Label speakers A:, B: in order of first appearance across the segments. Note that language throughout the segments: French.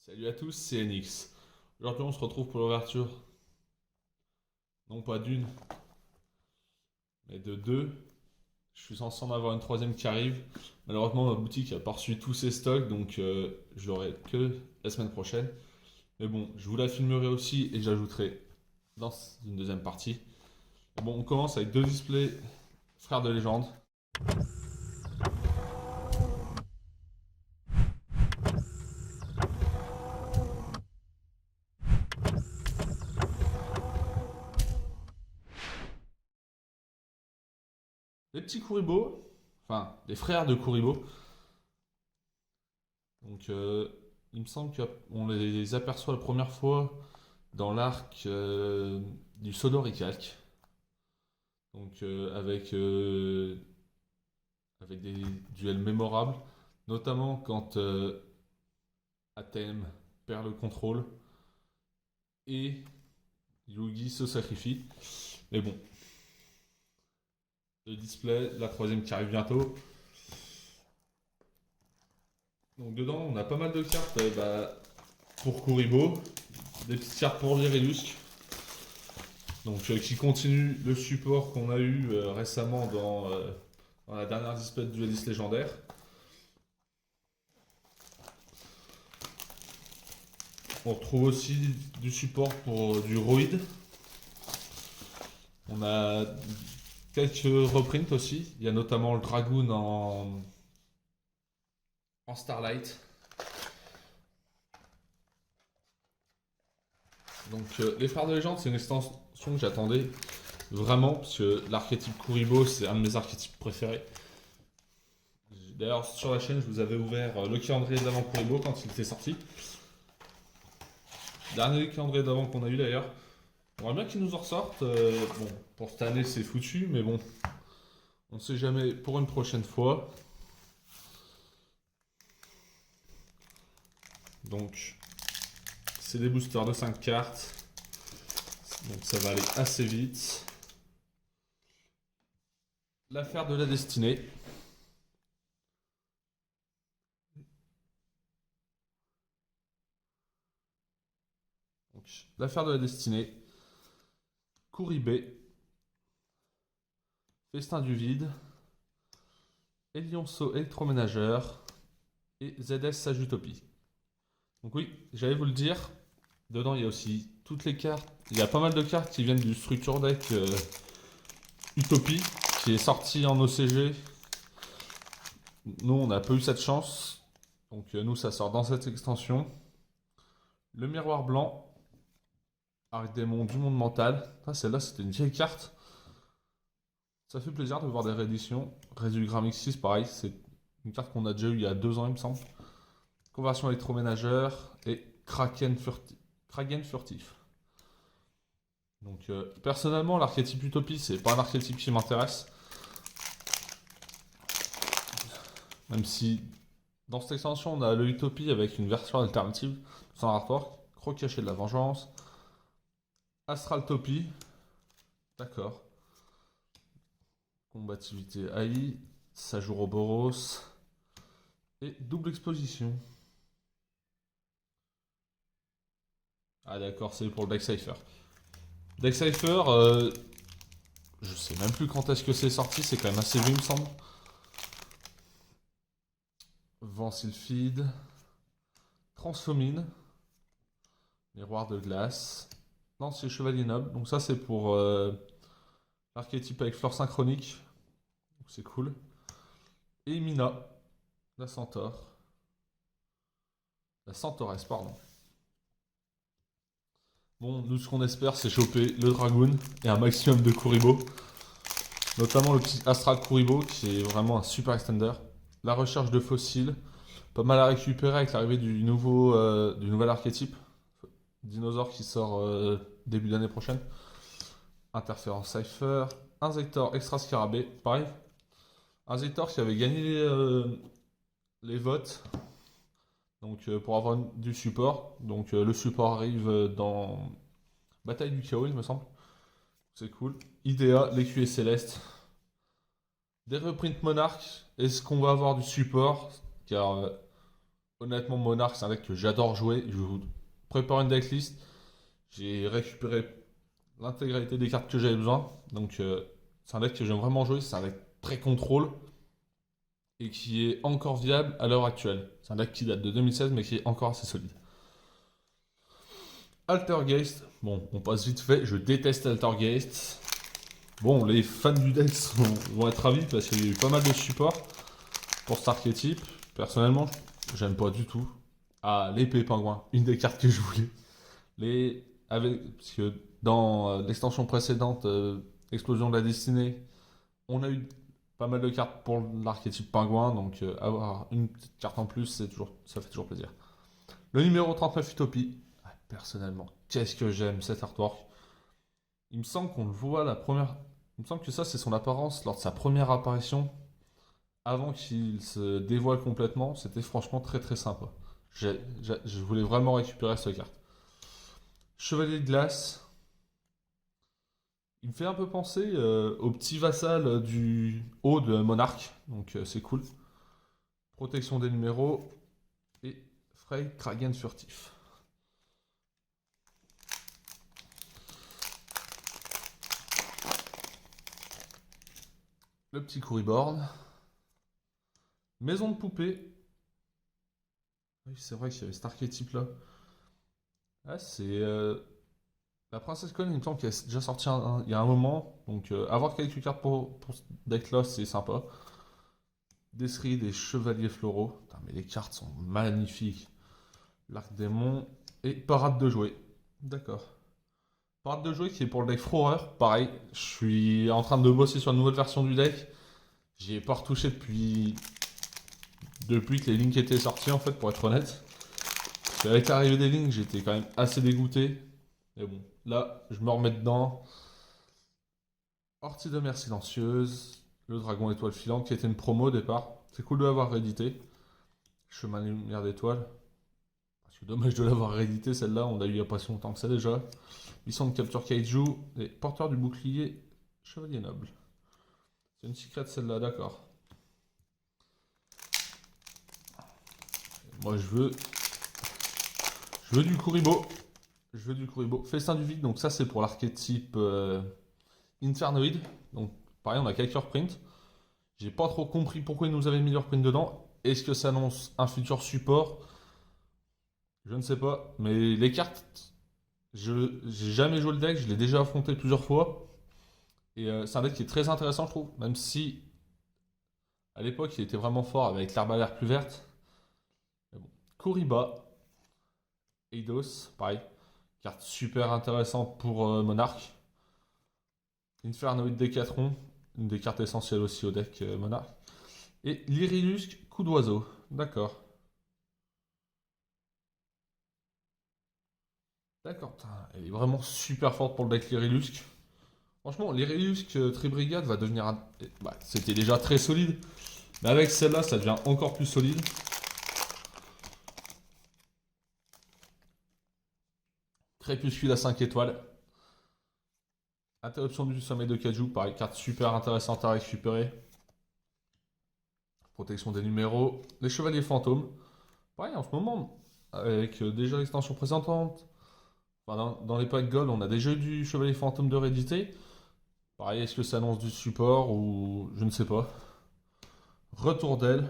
A: Salut à tous, c'est NX. Aujourd'hui, on se retrouve pour l'ouverture, non pas d'une, mais de deux. Je suis censé en avoir une troisième qui arrive. Malheureusement, ma boutique a pas reçu tous ses stocks, donc je l'aurai que la semaine prochaine. Mais bon, je vous la filmerai aussi et j'ajouterai dans une deuxième partie. Bon, on commence avec deux displays frères de légende. Les petits Kuribo, enfin, les frères de Kuribo. Donc, il me semble qu'on les aperçoit la première fois dans l'arc du Sodoricalque. Donc avec des duels mémorables, notamment quand Atem perd le contrôle et Yugi se sacrifie. Mais bon, le display, la troisième qui arrive bientôt. Donc dedans, on a pas mal de cartes pour Kuribo, des petites cartes pour Virelusk. Donc qui continue le support qu'on a eu récemment dans la dernière display de Duelist légendaire. On retrouve aussi du support pour du Roid. On a quelques reprints aussi. Il y a notamment le Dragoon en Starlight. Donc les Frères de Légende, c'est une extension que j'attendais vraiment, parce que l'archétype Kuribo, c'est un de mes archétypes préférés. D'ailleurs, sur la chaîne, je vous avais ouvert le calendrier d'avant Kuribo quand il était sorti. Dernier calendrier d'avant qu'on a eu d'ailleurs. On aimerait bien qu'ils nous en ressortent. Bon, pour cette année, c'est foutu, mais bon, on ne sait jamais pour une prochaine fois. Donc, c'est des boosters de 5 cartes. Donc, ça va aller assez vite. L'affaire de la destinée. L'affaire de la destinée. Kuribe. Festin du vide. Elionso électroménageur. Et ZS Sage Utopie. Donc oui, j'allais vous le dire. Dedans, il y a aussi toutes les cartes. Il y a pas mal de cartes qui viennent du Structure Deck Utopie, qui est sorti en OCG. Nous, on n'a pas eu cette chance. Donc nous, ça sort dans cette extension. Le miroir blanc. Archdémon du monde mental. Ah, celle-là, c'était une vieille carte. Ça fait plaisir de voir des rééditions. Réduit Gramixis, pareil, c'est une carte qu'on a déjà eue il y a 2 ans, il me semble. Conversion électroménageur et Kraken furtif. Donc personnellement, l'archétype Utopie, c'est pas un archétype qui m'intéresse. Même si dans cette extension, on a le Utopie avec une version alternative sans rapport. Croc caché de la vengeance. Astraltopie. D'accord. Combativité AI. Sajuroboros. Et double exposition. Ah d'accord, c'est pour le deck Cypher. Deck Cypher, je sais même plus quand est-ce que c'est sorti, c'est quand même assez vieux il me semble. Vent Sylphide. Transfomine. Miroir de glace. Non, c'est Chevalier Noble. Donc ça c'est pour l'archétype avec fleur synchronique. Donc c'est cool. Et Mina. La centaure. La centauresse, pardon. Bon, nous ce qu'on espère c'est choper le Dragoon et un maximum de Kuribo. Notamment le petit Astral Kuribo qui est vraiment un super extender. La recherche de fossiles. Pas mal à récupérer avec l'arrivée du nouvel archétype. Dinosaure qui sort début d'année prochaine. Interférence Cypher. Inzektor Extra Scarabée. Pareil. Inzektor qui avait gagné les votes. Donc pour avoir du support. Donc le support arrive dans Bataille du Chaos, il me semble. C'est cool. Idea, l'écuyer céleste. Des reprints Monarch. Est-ce qu'on va avoir du support? Car Honnêtement, Monarch, c'est un deck que j'adore jouer. Je vous prépare une decklist. J'ai récupéré l'intégralité des cartes que j'avais besoin. Donc, c'est un deck que j'aime vraiment jouer. C'est un deck très contrôle et qui est encore viable à l'heure actuelle. C'est un deck qui date de 2016 mais qui est encore assez solide. Altergeist, bon, on passe vite fait. Je déteste Altergeist. Bon, les fans du deck vont être ravis parce qu'il y a eu pas mal de supports pour cet archétype. Personnellement, j'aime pas du tout. Ah, l'épée pingouin, une des cartes que je voulais. Parce que dans l'extension précédente, Explosion de la Destinée, on a eu pas mal de cartes pour l'archétype pingouin, donc avoir une petite carte en plus, ça fait toujours plaisir. Le numéro 39, Utopie. Ah, personnellement, qu'est-ce que j'aime cet artwork. Il me semble qu'on le voit la première. Il me semble que ça, c'est son apparence lors de sa première apparition. Avant qu'il se dévoile complètement, c'était franchement très très sympa. Je voulais vraiment récupérer cette carte. Chevalier de glace. Il me fait un peu penser au petit vassal du haut de Monarque, donc c'est cool. Protection des numéros et Frey Kragen furtif. Le petit Couriborn. Maison de poupée. Oui, c'est vrai qu'il y avait cet archétype-là. Ah, c'est la princesse Conne, il me semble qu'elle est déjà sortie il y a un moment. Donc avoir quelques cartes pour ce deck-là, c'est sympa. Desserie des chevaliers floraux. Putain, mais les cartes sont magnifiques. L'arc démon et parade de jouets. D'accord. Parade de jouets qui est pour le deck Frorer. Pareil, je suis en train de bosser sur une nouvelle version du deck. J'y ai pas retouché depuis que les links étaient sortis, en fait, pour être honnête. Avec l'arrivée des links, j'étais quand même assez dégoûté. Mais bon, là, je me remets dedans. Ortie de mer silencieuse. Le dragon étoile filante qui était une promo au départ. C'est cool de l'avoir réédité. Chemin lumière d'étoile. C'est dommage de l'avoir réédité celle-là. On l'a eu il n'y a pas si longtemps que ça déjà. Mission de capture kaiju. Et porteur du bouclier. Chevalier noble. C'est une secrète celle-là, d'accord. Moi je veux du Kuribo. Je veux du Kuribo. Festin du vide, donc ça c'est pour l'archétype Infernoid. Donc pareil, on a quelques reprints. J'ai pas trop compris pourquoi ils nous avaient mis leur print dedans. Est-ce que ça annonce un futur support? Je ne sais pas. Mais les cartes, j'ai jamais joué le deck, je l'ai déjà affronté plusieurs fois. Et c'est un deck qui est très intéressant, je trouve. Même si à l'époque il était vraiment fort avec l'herbe à l'air plus verte. Mais bon. Kuriba, Eidos, pareil. Carte super intéressante pour Monarch. Infernoid Décathlon, une des cartes essentielles aussi au deck Monarch. Et l'Irilusque, coup d'oiseau. D'accord. D'accord, elle est vraiment super forte pour le deck Lyrilusque. Franchement, Lyrilusque Tribrigade va devenir un. Bah, c'était déjà très solide. Mais avec celle-là, ça devient encore plus solide. Crépuscule à 5 étoiles. Interruption du sommeil de Kaiju, pareil, carte super intéressante à récupérer. Protection des numéros. Les chevaliers fantômes. Pareil, en ce moment, avec déjà l'extension présentante, enfin, dans les packs gold, on a déjà eu du chevalier fantôme de réédité. Pareil, est-ce que ça annonce du support ou je ne sais pas. Retour d'aile.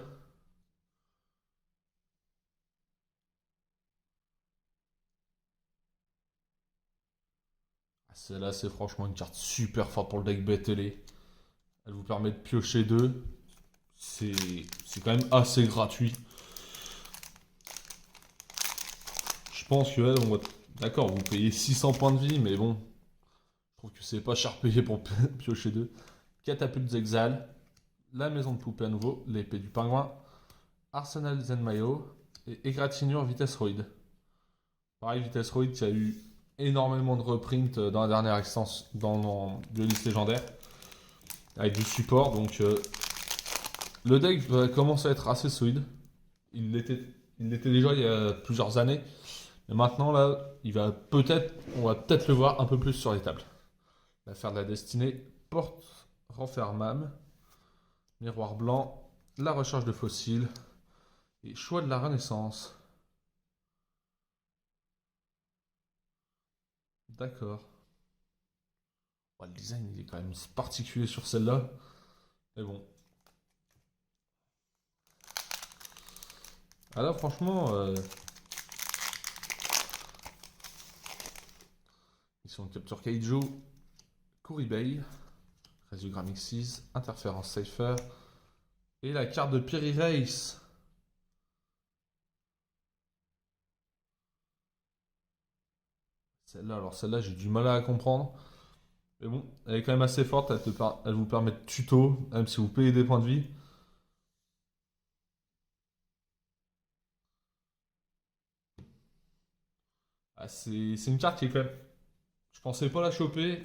A: Celle-là, c'est franchement une carte super forte pour le deck BTL. Elle vous permet de piocher deux. C'est quand même assez gratuit. Je pense que elle, on va. D'accord, vous payez 600 points de vie, mais bon. Je trouve que c'est pas cher payé pour piocher deux. Catapulte Zexal. La maison de poupée à nouveau. L'épée du pingouin. Arsenal Zenmayo. Et égratignure Vitesse Roid. Pareil, Vitesse Roid qui a eu énormément de reprints dans la dernière extension, dans le liste légendaire. Avec du support, donc le deck va commencer à être assez solide. Il l'était déjà il y a plusieurs années. Mais maintenant, là, on va peut-être le voir un peu plus sur les tables. L'affaire de la destinée, porte renfermable, miroir blanc, la recherche de fossiles Et choix de la Renaissance. D'accord. Ouais, le design, il est quand même particulier sur celle-là. Mais bon. Ah là, franchement, ils sont Capture Kaiju, Kuribei, Resogram X6, Interférence Cypher et la carte de Piri Race. Celle-là, alors celle-là, j'ai du mal à la comprendre. Mais bon, elle est quand même assez forte, elle vous permet de tuto, même si vous payez des points de vie. Ah, c'est une carte qui est quand même. Je pensais pas la choper.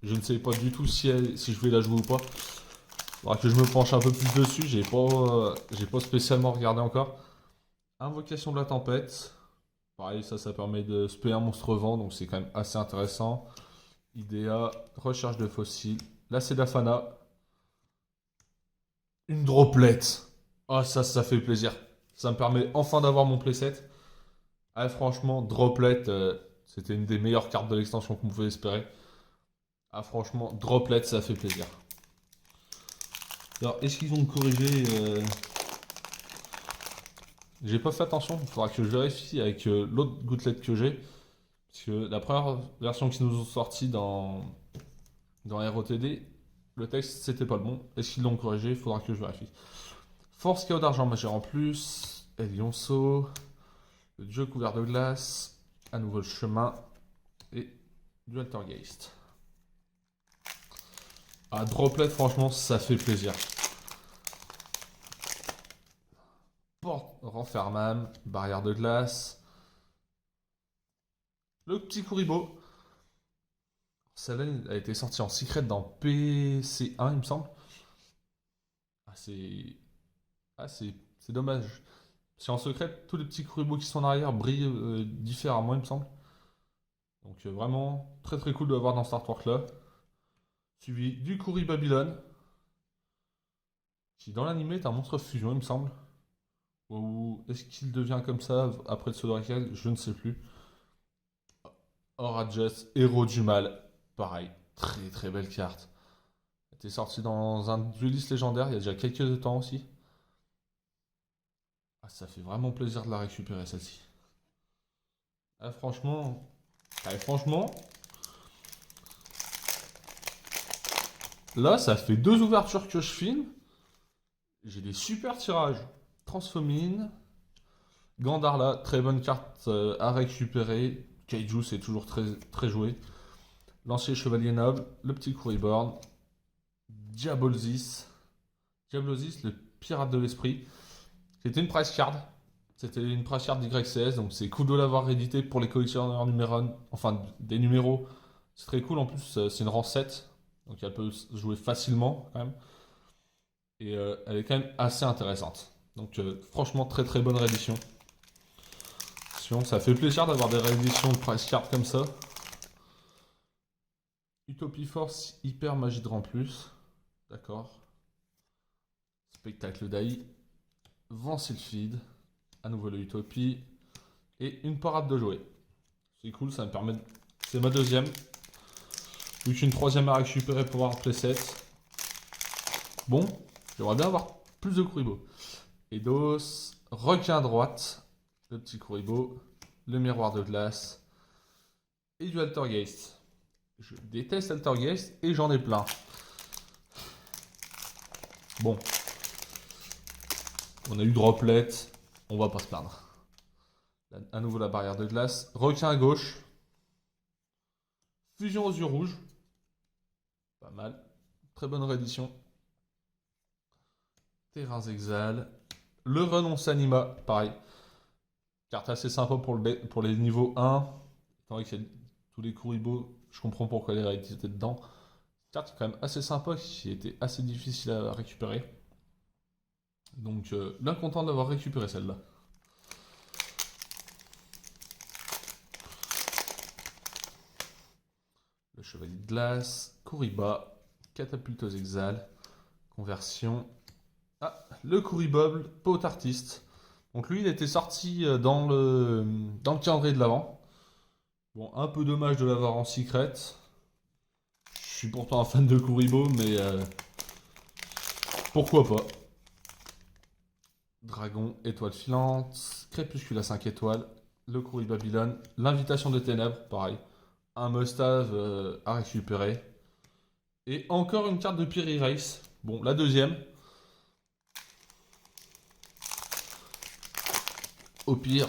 A: Je ne sais pas du tout si je vais la jouer ou pas. Faudra que je me penche un peu plus dessus. J'ai pas spécialement regardé encore. Invocation de la tempête. Pareil, ça permet de spé un monstre vent, donc c'est quand même assez intéressant. Idea, recherche de fossiles. Là, c'est Dafana. Une droplette. Ah, ça fait plaisir. Ça me permet enfin d'avoir mon playset. Ah, franchement, Droplet, c'était une des meilleures cartes de l'extension qu'on pouvait espérer. Ah, franchement, Droplet, ça fait plaisir. Alors, est-ce qu'ils vont me corriger J'ai pas fait attention, il faudra que je vérifie avec l'autre gouttelette que j'ai. Parce que la première version qu'ils nous ont sorti dans ROTD, le texte c'était pas le bon. Est-ce qu'ils l'ont corrigé? Il faudra que je vérifie. Force chaos d'argent majeur en plus. Elionso. Le dieu couvert de glace. À nouveau le chemin. Et du Altergeist. Ah, Droplet, franchement, ça fait plaisir. Porte renfermable, barrière de glace. Le petit Kuribo. Celle-là a été sortie en secret dans PC1, il me semble. Ah, c'est dommage. Parce qu'en secret, tous les petits Kuribo qui sont en arrière brillent différemment, il me semble. Donc vraiment, très très cool de l'avoir dans Star Wars là. Suivi du Kuri Babylon. Qui dans l'anime est un monstre fusion, il me semble. Ou est-ce qu'il devient comme ça après le Sodorical? Je ne sais plus. Oragus, héros du mal. Pareil, très très belle carte. Elle était sortie dans un dueliste légendaire il y a déjà quelques temps aussi. Ah, ça fait vraiment plaisir de la récupérer celle-ci. Ah, franchement, là ça fait deux ouvertures que je filme. J'ai des super tirages. Transfomine, Gandarla, très bonne carte à récupérer. Kaiju, c'est toujours très, très joué. Lancier Chevalier Noble, le petit Kuriborn, Diabolzis. Diabolzis, le pirate de l'esprit. C'était une price card. C'était une price card d'YCS, donc c'est cool de l'avoir réédité pour les collectionneurs numéro 1, enfin des numéros. C'est très cool en plus, c'est une rang 7, donc elle peut se jouer facilement quand même. Et elle est quand même assez intéressante. Donc franchement, très très bonne réédition. Ça fait plaisir d'avoir des rééditions de price card comme ça. Utopie Force, Hyper Magie de rang plus. D'accord. Spectacle d'Aïe. Vent Sylphide. À nouveau le Utopie. Et une parade de jouets. C'est cool, ça me permet de... C'est ma deuxième. Vu qu'une troisième à récupérer pour avoir playset. Bon, j'aimerais bien avoir plus de Kuribo. Eidos, requin à droite, le petit Kuribo, le miroir de glace et du Altergeist. Je déteste Altergeist et j'en ai plein. Bon, on a eu Droplet, on va pas se plaindre. À nouveau la barrière de glace, requin à gauche, fusion aux yeux rouges, pas mal, très bonne réédition. Terrains exal, le renonce anima, pareil. Carte assez sympa pour les niveaux 1. Étant donné qu'il y a tous les Kuribo, je comprends pourquoi les réédités étaient dedans. Carte quand même assez sympa qui était assez difficile à récupérer. Donc bien content d'avoir récupéré celle-là. Le chevalier de glace, Kuriba, catapulteuse exal, conversion. Ah, le Kuriboble, pot artiste. Donc lui, il était sorti dans le calendrier de l'avant. Bon, un peu dommage de l'avoir en secret. Je suis pourtant un fan de Kuribo, mais pourquoi pas. Dragon, étoile filante, crépuscule à 5 étoiles, le courrier Babylone, l'invitation de ténèbres, pareil. Un must-have à récupérer. Et encore une carte de Piri Race. Bon, la deuxième. Au pire,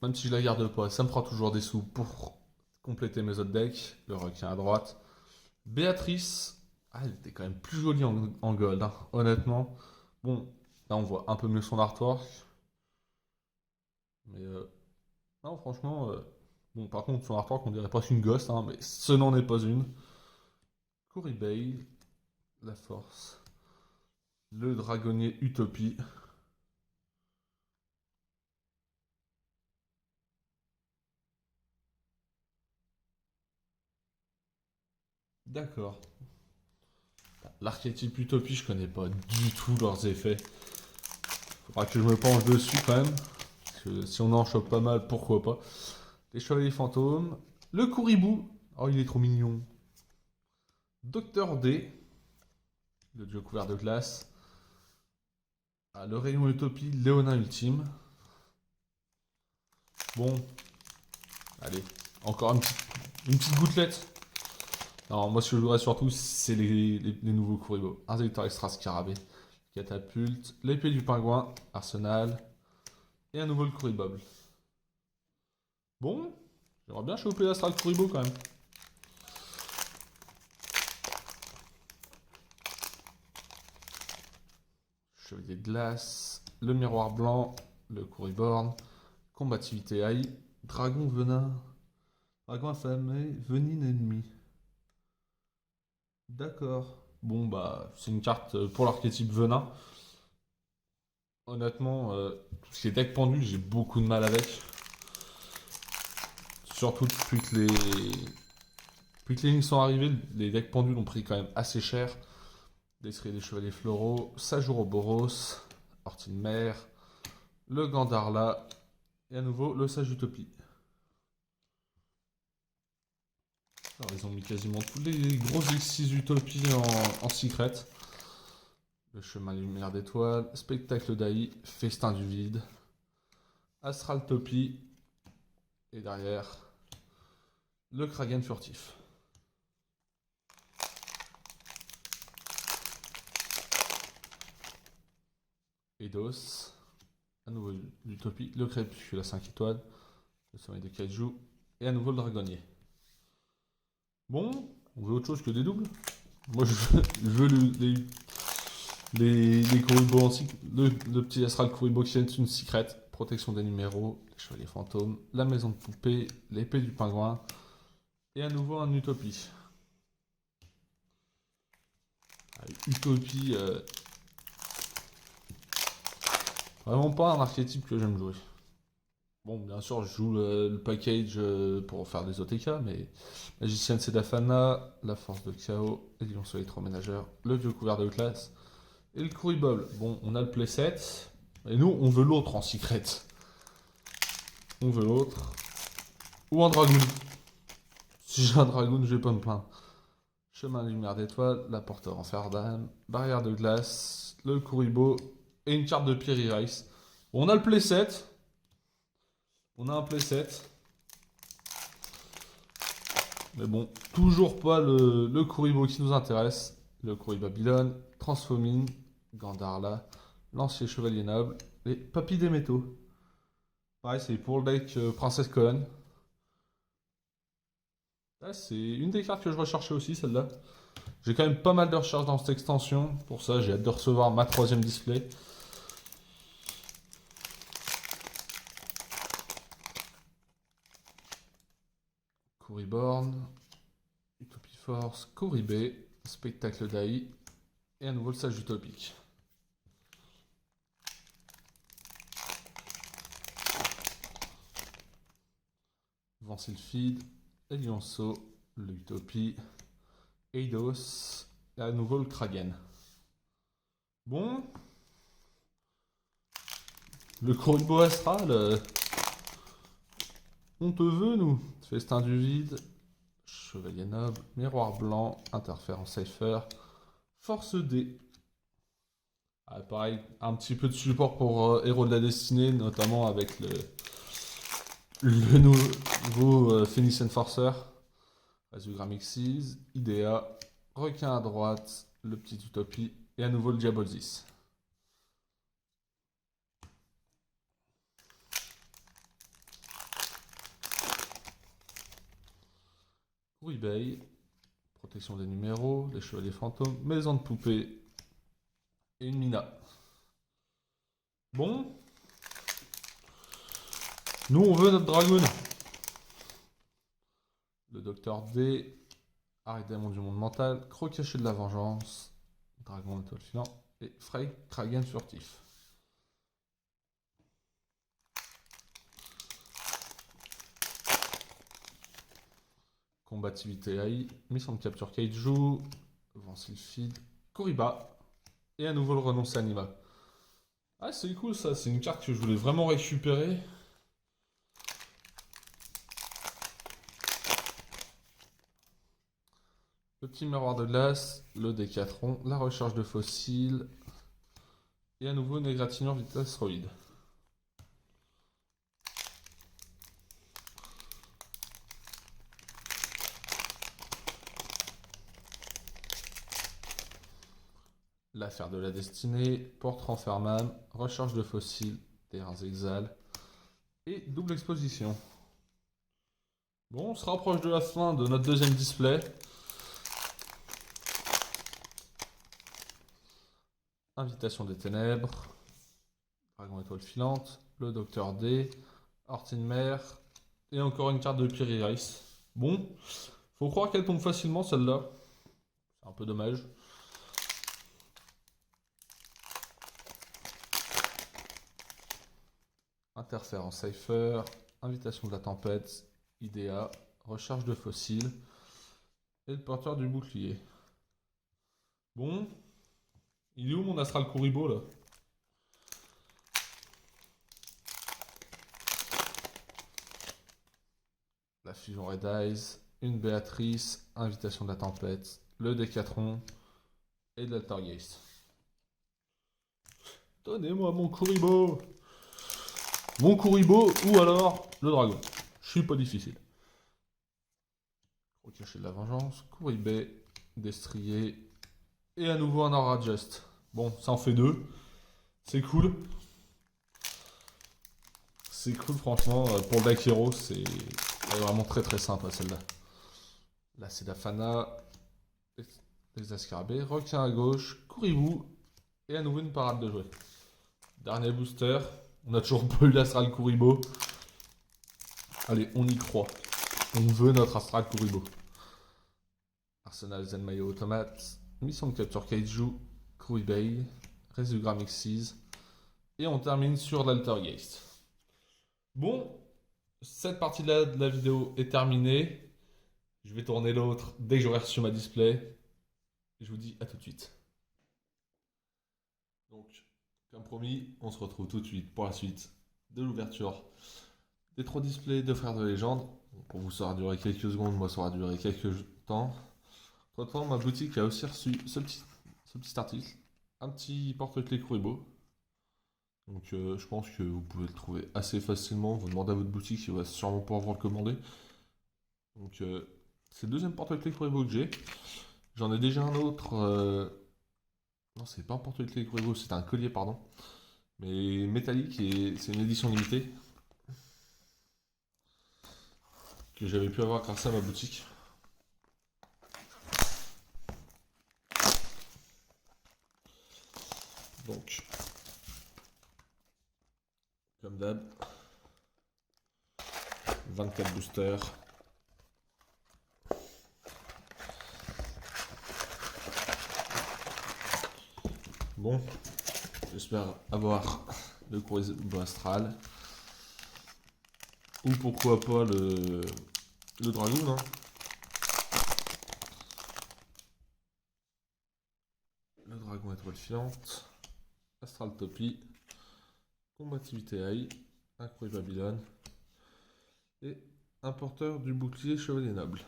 A: même si je la garde pas, ça me fera toujours des sous pour compléter mes autres decks. Le requin à droite. Béatrice. Ah, elle était quand même plus jolie en gold, hein, honnêtement. Bon, là on voit un peu mieux son artwork. Mais non, franchement, bon, par contre, son artwork, on dirait presque une ghost, hein, mais ce n'en est pas une. Coribay, la force. Le dragonnier Utopie. D'accord. L'archétype Utopie, je connais pas du tout leurs effets. Faudra que je me penche dessus quand même. Parce que si on en chope pas mal, pourquoi pas. Les chevaliers fantômes. Le Kouribou. Oh, il est trop mignon. Docteur D. Le dieu couvert de glace. Ah, le rayon Utopie, Léonin ultime. Bon, allez, encore une petite gouttelette. Non, moi ce que je voudrais surtout, c'est les nouveaux Kuribo. Injecteur extra scarabée, catapulte, l'épée du pingouin, arsenal, et un nouveau le Kuribob. Bon, j'aimerais bien choper l'astral Kuribo quand même. Chevalier de glace, le miroir blanc, le Kuriborn, combativité AI, dragon venin, dragon affamé, venine ennemi. D'accord. Bon, bah, c'est une carte pour l'archétype venin. Honnêtement, tout ce qui est deck pendu, j'ai beaucoup de mal avec. Surtout depuis que les lignes sont arrivées, les decks pendus ont pris quand même assez cher. L'Escalier des Chevaliers Floraux, Sajuroboros, Ortine Mer, le Gandarla, et à nouveau le Sage Utopie. Alors, ils ont mis quasiment tous les gros X6 Utopies en secret. Le Chemin Lumière d'Étoile, Spectacle d'Aï, Festin du Vide, Astral Topie, et derrière, le Kragen Furtif. Eidos, à nouveau l'Utopie, le Crépuscule à 5 étoiles, le Sommeil de Kaiju, et à nouveau le Dragonnier. Bon, on veut autre chose que des doubles. Moi je veux les Kuribo en le petit Astral Kuribo qui est une secret, protection des numéros, les chevaliers fantômes, la maison de poupée, l'épée du pingouin, et à nouveau un Utopie. Utopie, vraiment pas un archétype que j'aime jouer. Bon, bien sûr, je joue le package pour faire des OTK, mais Magicienne Sedafana, la force de Chaos, et Lion Soleil 3 ménageurs, le dieu couvert de classe, et le Kuribob. Bon, on a le playset, et nous, on veut l'autre en secret. On veut l'autre. Ou un Dragoon. Si j'ai un Dragoon, je vais pas me plaindre. Chemin de lumière d'étoile, la porteur en fer d'âme, barrière de glace, le Kuribo, et une carte de Piri Rice. Bon, on a le playset. On a un playset. Mais bon, toujours pas le Kuribo qui nous intéresse. Le Kuribo Babylone, Transfomine, Gandarla, Lancier Chevalier Noble et Papy des Métaux. Pareil, c'est pour le deck Princesse Colonne. Là, c'est une des cartes que je recherchais aussi, celle-là. J'ai quand même pas mal de recherches dans cette extension. Pour ça, j'ai hâte de recevoir ma troisième display. Kuriborn, Utopie Force, Kuribé, Spectacle d'Aï, et à nouveau le Sage Utopique. Vansylphide, Elionso, l'Utopie, Eidos, et à nouveau le Kragen. Bon. Le Kuribo Astral, on te veut, nous. Festin du vide, Chevalier noble, Miroir blanc, Interférence Cypher, Force D. Ah, pareil, un petit peu de support pour Héros de la Destinée, notamment avec le nouveau Phoenix Enforcer, Azugram Xyz, Idea, Requin à droite, le petit Utopie, et à nouveau le Diabolzis. Kuribai, protection des numéros, les chevaliers fantômes, maison de poupée et une Mina. Bon, nous on veut notre dragon. Le docteur D, Arridémon du monde mental, Crocaché de la vengeance, Dragon étoile filant et Frey Kragen furtif. Combativité AI, mission de capture Kaiju, Vent Sylphide, Kuriba, et à nouveau le renoncé animal. Ah, c'est cool ça, c'est une carte que je voulais vraiment récupérer. Le petit miroir de glace, le Décathlon, la recharge de fossiles, et à nouveau une égratignure Vitasroid. L'affaire de la destinée, porte renfermable, recharge de fossiles, terrains exal et double exposition. Bon, on se rapproche de la fin de notre deuxième display. Invitation des ténèbres, Dragon étoile filante, le Docteur D, Ortine Mer et encore une carte de Pyrrhias. Bon, faut croire qu'elle tombe facilement celle-là. C'est un peu dommage. Interférence Cypher, Invitation de la tempête, Idea, Recharge de fossiles et le porteur du bouclier. Bon, il est où mon Astral Kuribo là? La fusion Red Eyes, une Béatrice, Invitation de la tempête, le Décathlon et de l'Altergeist. Donnez-moi mon Kuribo! Mon Kuribo ou alors le dragon. Je suis pas difficile. Crocaché de la vengeance, Kuribé, Destrier et à nouveau un Aura Just. Bon, ça en fait deux. C'est cool. C'est cool franchement. Pour le deck hero, c'est vraiment très très sympa celle-là. Là c'est la Fana, les Ascarabées, Requin à gauche, Kuribu et à nouveau une parade de jouets. Dernier booster. On a toujours pas eu l'Astral Kuribo. Allez, on y croit. On veut notre Astral Kuribo. Arsenal Zenmayo Automate, mission de capture Kaiju, Kuribei, Rezugram Xyz, et on termine sur l'Altergeist. Bon, cette partie-là de la vidéo est terminée. Je vais tourner l'autre dès que j'aurai reçu ma display. Je vous dis à tout de suite. Donc, comme promis, on se retrouve tout de suite pour la suite de l'ouverture des 3 displays de Frères de Légende. Pour vous, ça aura duré quelques secondes, moi, ça aura duré quelques temps. Entre-temps, ma boutique a aussi reçu ce petit article, un petit porte-clés Kuribo. Donc je pense que vous pouvez le trouver assez facilement. Vous demandez à votre boutique, il va sûrement pouvoir vous le commander. Donc c'est le deuxième porte-clés Kuribo que j'ai. J'en ai déjà un autre. Non, c'est pas un porte-clés Kuribo, c'est un collier, pardon. Mais métallique et c'est une édition limitée. Que j'avais pu avoir grâce à ma boutique. Donc, comme d'hab, 24 boosters. Bon, j'espère avoir le Kuribo Astral. Ou pourquoi pas le Dragoon. Hein. Le Dragon étoile filante. Astral Topie. Combativité AI, un courrier Babylone et un porteur du bouclier chevalier noble.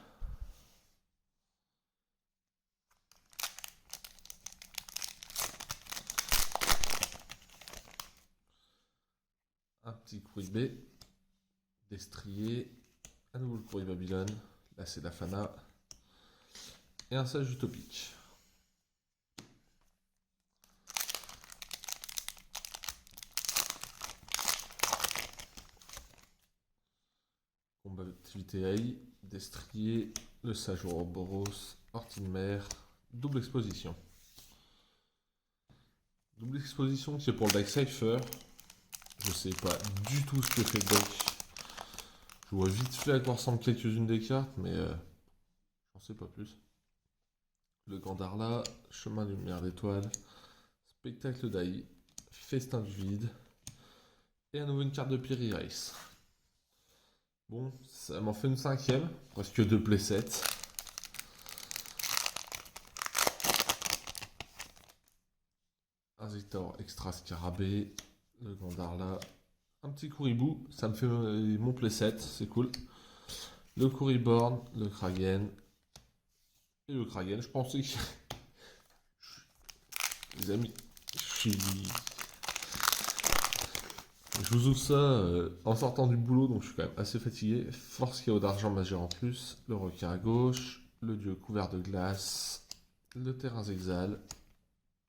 A: Un petit courrier B, destrier, un nouveau courrier Babylone, là c'est la Fana, et un sage utopique. Combativité AI, destrier, le sage Ouroboros, Ortimer, double exposition. Double exposition qui est pour le deck Cypher. Je sais pas du tout ce que fait le deck. Je vois vite fait à quoi ressemblent quelques-unes des cartes, mais j'en sais pas plus. Le Gandarla, Chemin de lumière d'étoile, Spectacle d'Aï, Festin du vide, et à nouveau une carte de Piri Race. Bon, ça m'en fait une cinquième, presque deux playsets. Un Zector extra scarabée, le Gandarla, un petit Kouribou, ça me fait mon playset, c'est cool. Le Kouriborn, le Kragen, et le Kragen, je pensais que... Les amis, je vous ouvre ça en sortant du boulot, donc je suis quand même assez fatigué. Force chaos d'argent majeur en plus, le requin à gauche, le dieu couvert de glace, le terrain Zexal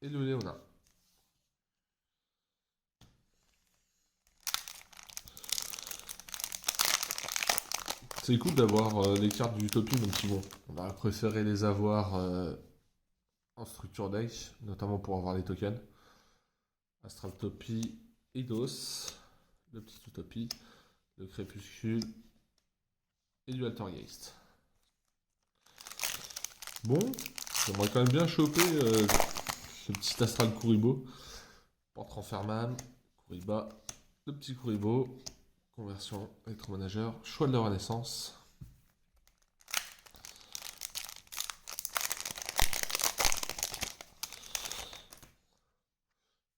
A: et le Léonin. C'est cool d'avoir les cartes du Utopie, même si bon, on va préférer les avoir en structure deck, notamment pour avoir les tokens. Astraltopie, Eidos, le petit Utopie, le Crépuscule et du Altergeist. Bon, j'aimerais quand même bien choper ce petit Astral Kuribo. Porte Renferman, Kuriba, le petit Kuribo, conversion électroménageur, choix de la renaissance.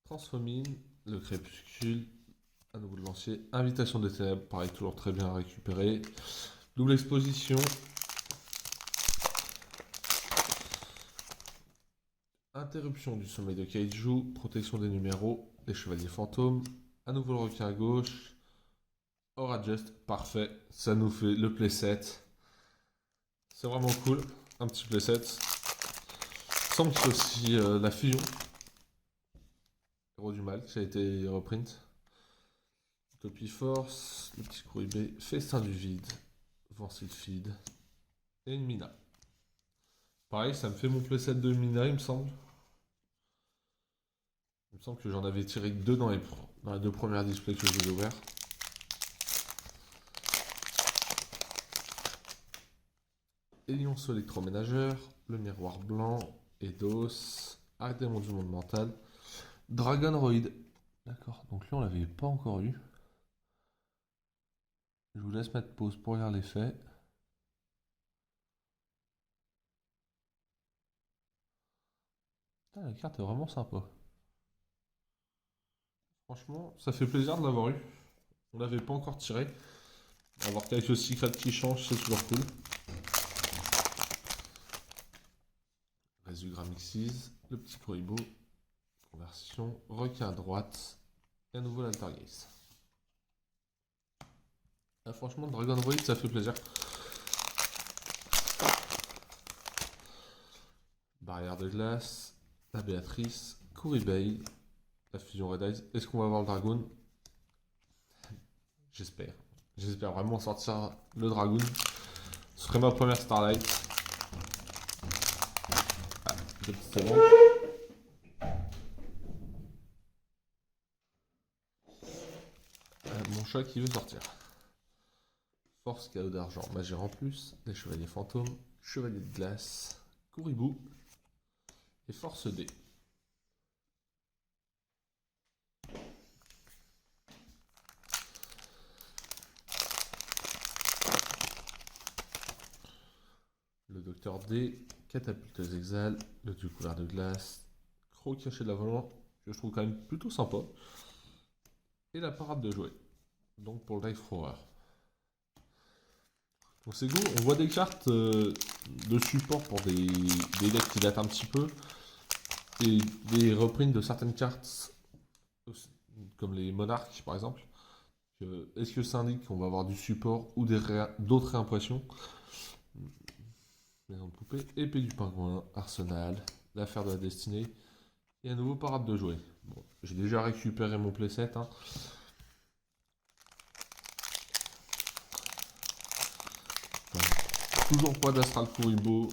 A: Transfomine, le crépuscule, à nouveau le lancier, invitation des ténèbres, pareil, toujours très bien récupéré. Double exposition. Interruption du sommeil de Kaiju, protection des numéros, les chevaliers fantômes, à nouveau le requin à gauche, Aura Just, parfait, ça nous fait le playset. C'est vraiment cool, un petit playset. Il semble qu'il y ait aussi la fusion, Héros du Mal, qui a été reprint. Utopie Force, le petit Kouribé, Festin du vide, Vent Sylphide, et une Mina. Pareil, ça me fait mon playset de Mina, il me semble. Il me semble que j'en avais tiré que deux dans les deux premières displays que je vous ai ouverts. Élionceau électroménageur, le miroir blanc, Eidos, Arcdémon du monde mental, Dragonroid. D'accord, donc lui on l'avait pas encore eu. Je vous laisse mettre pause pour lire l'effet. La carte est vraiment sympa. Franchement, ça fait plaisir de l'avoir eu. On l'avait pas encore tiré. Avoir quelques secrets qui changent, c'est toujours cool. Résugrammixis, le petit Kuribo, conversion, requin à droite, et à nouveau l'Altergeist. Ah, franchement, Dragon Void, ça fait plaisir. Barrière de glace, la Béatrice, Kuribei, la fusion Red Eyes. Est-ce qu'on va avoir le Dragoon? J'espère. J'espère vraiment sortir le Dragoon. Ce serait ma première Starlight. Ah, deux petites secondes. Mon chat qui veut sortir. Force chaos d'argent, magère en plus, les chevaliers fantômes, chevalier de glace, Kouribou et force D. Le docteur D, catapulteuse exale, le dieu couvert de glace, croc caché de l'avant, que je trouve quand même plutôt sympa. et la parade de jouets. Donc pour le Dice Thrower. Donc c'est cool, on voit des cartes de support pour des decks qui datent un petit peu. Et des reprints de certaines cartes, comme les monarques par exemple. Est-ce que ça indique qu'on va avoir du support ou d'autres réimpressions? Maison de poupée, épée du pingouin, arsenal, l'affaire de la destinée et un nouveau parade de jouets. Bon, j'ai déjà récupéré mon playset. Hein. Toujours pas d'Astral Kuribo,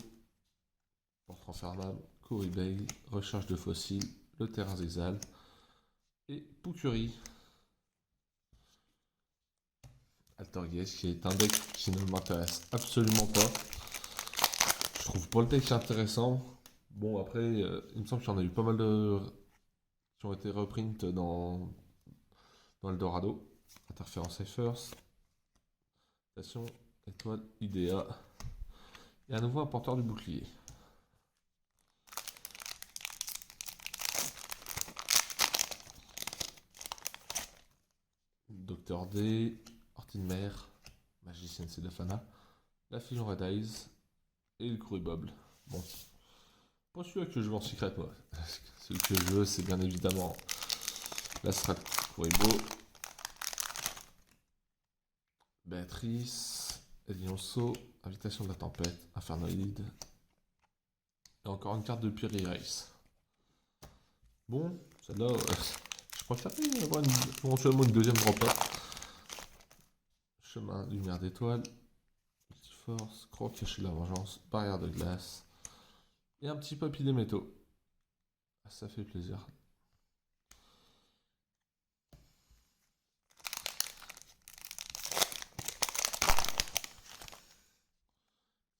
A: Porte Infernal, Koribei, Recherche de fossiles, le terrain Zexal et Pukuri. Altergeist qui est un deck qui ne m'intéresse absolument pas. Je trouve pas le deck intéressant. Bon après, il me semble qu'il y en a eu pas mal de qui ont été reprints dans Eldorado. Interférence First. Station, étoile, Idea. Et à nouveau un porteur du bouclier. Docteur D, Ortinmer, Magicienne Cédophana, la Fusion Red Eyes et le Kuribob. Bon, pas celui que je veux en secret moi. Celui que je veux c'est bien évidemment la Strat Kuribo, Béatrice, Elionso, Invitation de la Tempête, Infernoïde et encore une carte de Piri Race. Bon, celle-là, je préférerais avoir éventuellement une deuxième drop. Chemin, lumière d'étoile, force, croc caché de la vengeance, barrière de glace et un petit papy des métaux. Ah, ça fait plaisir.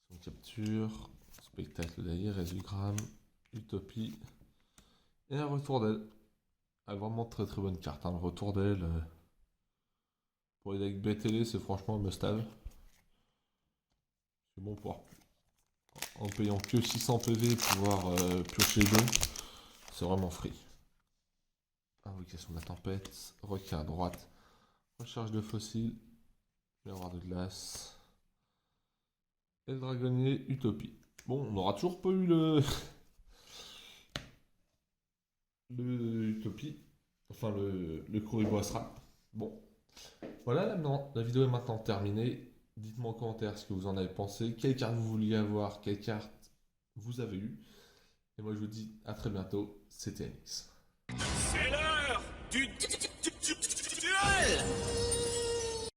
A: Son capture, spectacle d'ailleurs, résugramme, utopie et un retour d'aile. Ah, vraiment très très bonne carte. Hein. Le retour d'aile pour les decks BTL, c'est franchement un must-have. C'est bon pour en payant que 600 PV pouvoir piocher les deux. C'est vraiment free. Invocation de la tempête, requin à droite, recharge de fossiles, miroir de glace et le dragonnier utopie. Bon, on n'aura toujours pas eu le utopie, enfin le Kuribo Astral. Bon, voilà, la vidéo est maintenant terminée. Dites-moi en commentaire ce que vous en avez pensé, quelle carte vous vouliez avoir, quelle carte vous avez eu. Et moi je vous dis à très bientôt, c'était NX.
B: C'est l'heure du duel!